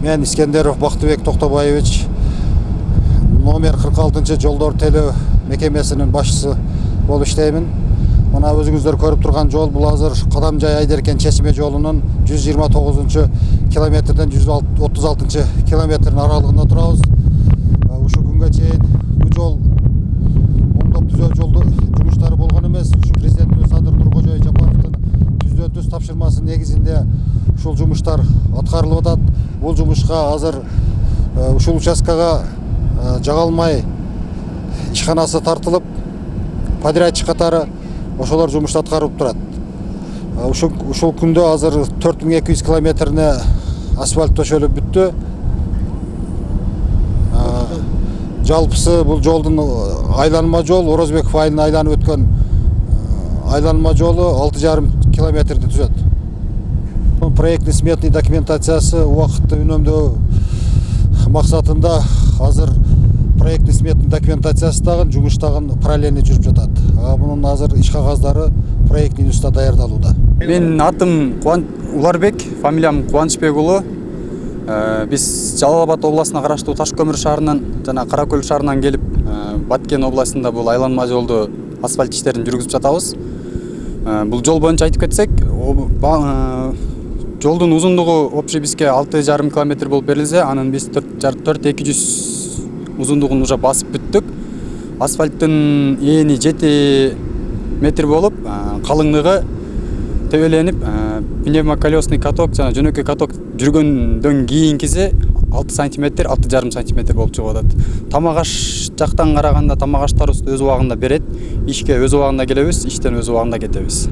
Мен Искендеров Бактыбек Токтобаевич, номер 46 жолдор телөө мекемесинин башчысы болуп иштеймин. Мына өзүңүздөр көрүп турган жол бул азыр Кадамжай Айдеркен Чечме жолунун 129 километрден 136 километрдин аралыгында турабыз. Ушул күнгө чейин бул жол оңдоп түзөө жолду жумуштары болгон эмес. Ушу президентибиз Садыр Нуркожоевич Жапаровдун түздөн түз тапшырмасы негизинде ушул жумуштар аткарылып атат. Бул жумушка азыр ушул участкага жагалмай ишканасы тартылып, подрядчик катары ошолор жумушту аткарып турат. Ушул күндө азыр 4200 километрине асфальт төшөлүп бүттү. Жалпысы бул жолдун айланма жол, Орозбеков айылын айланып өткөн айланма жолу 6,5 километрди түзөт. Проектный сметный документациясы убакытты үнөмдөө максатында азыр проектный сметный документациясы дагы жумуш дагы параллельно жүрүп жатат. Мунун азыр иш кагаздары проектный институтта даярдалууда. Менин атым Уларбек, фамилиям Кубанычбек уулу. Биз Жалал Абад областына караштуу Таш көмүр шаарынан жана Кара Көл шаарынан келип, Баткен областында бул айланма жолду асфальт иштерин жүргүзүп жатабыз. Бул жол боюнча айтып кетсек, жолдун узундугу общий бизге 6,5 километр болуп берилсе, анын биз 4200 узундугун уже басып бүттүк. Асфальттын эни 7 метр болуп, калыңдыгы төбөленип, пневмоколесный каток жана жөнөкөй каток жүргөндөн кийинкиси 6 сантиметр, 6,5 сантиметр болуп чыгып атат. Тамагаш жактан караганда тамагаштарыбыз өз убагында берет. Ишке өз убагында келебиз, иштен өз убагында кетебиз.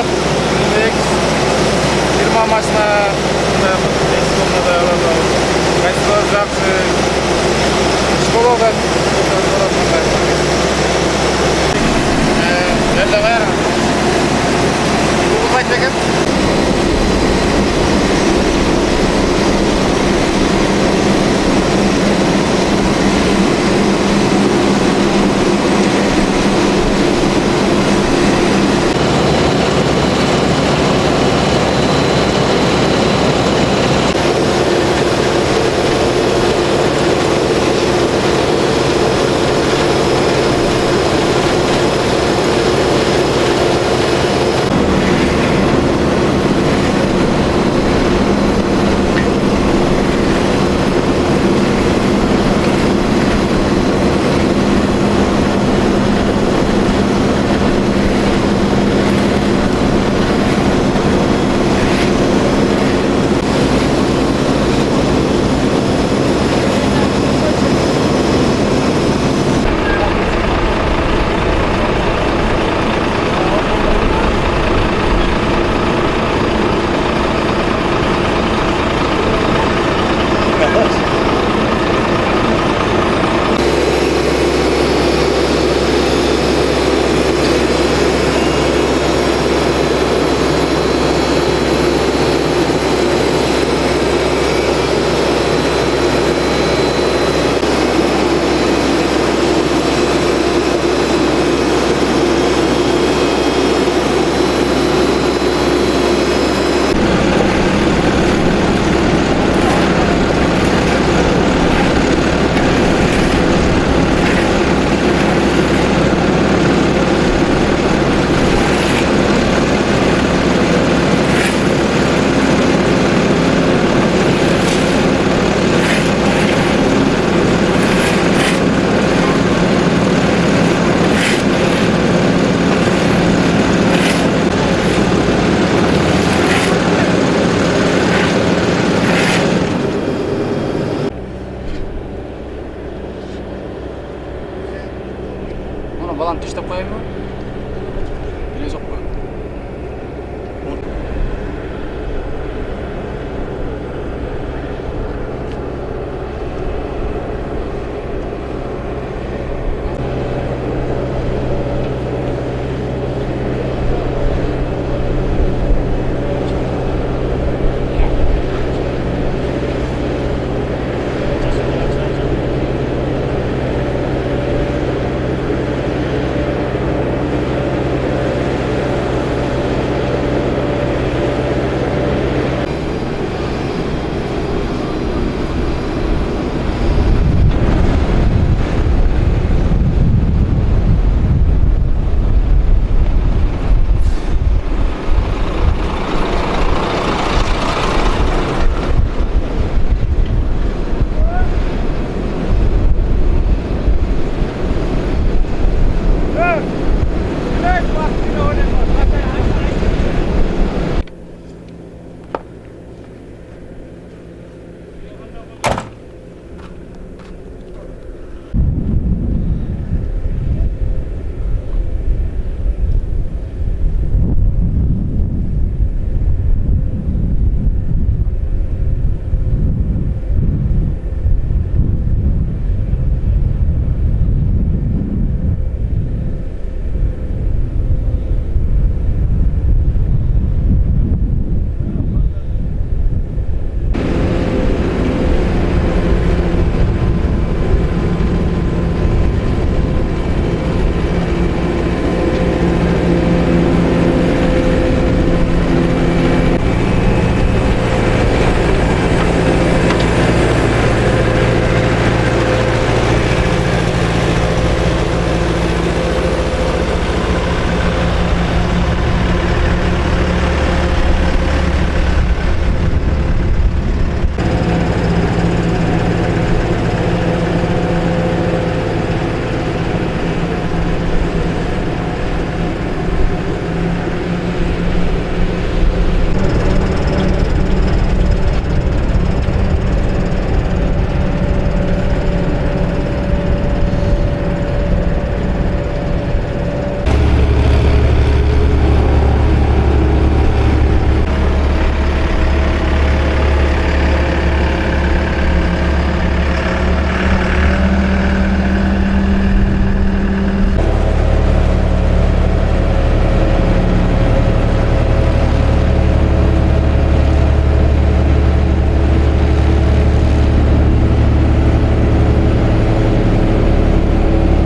алат. 20 машина 5 тоннада алат. Качествосы жакшы. Школада Жерде кайра.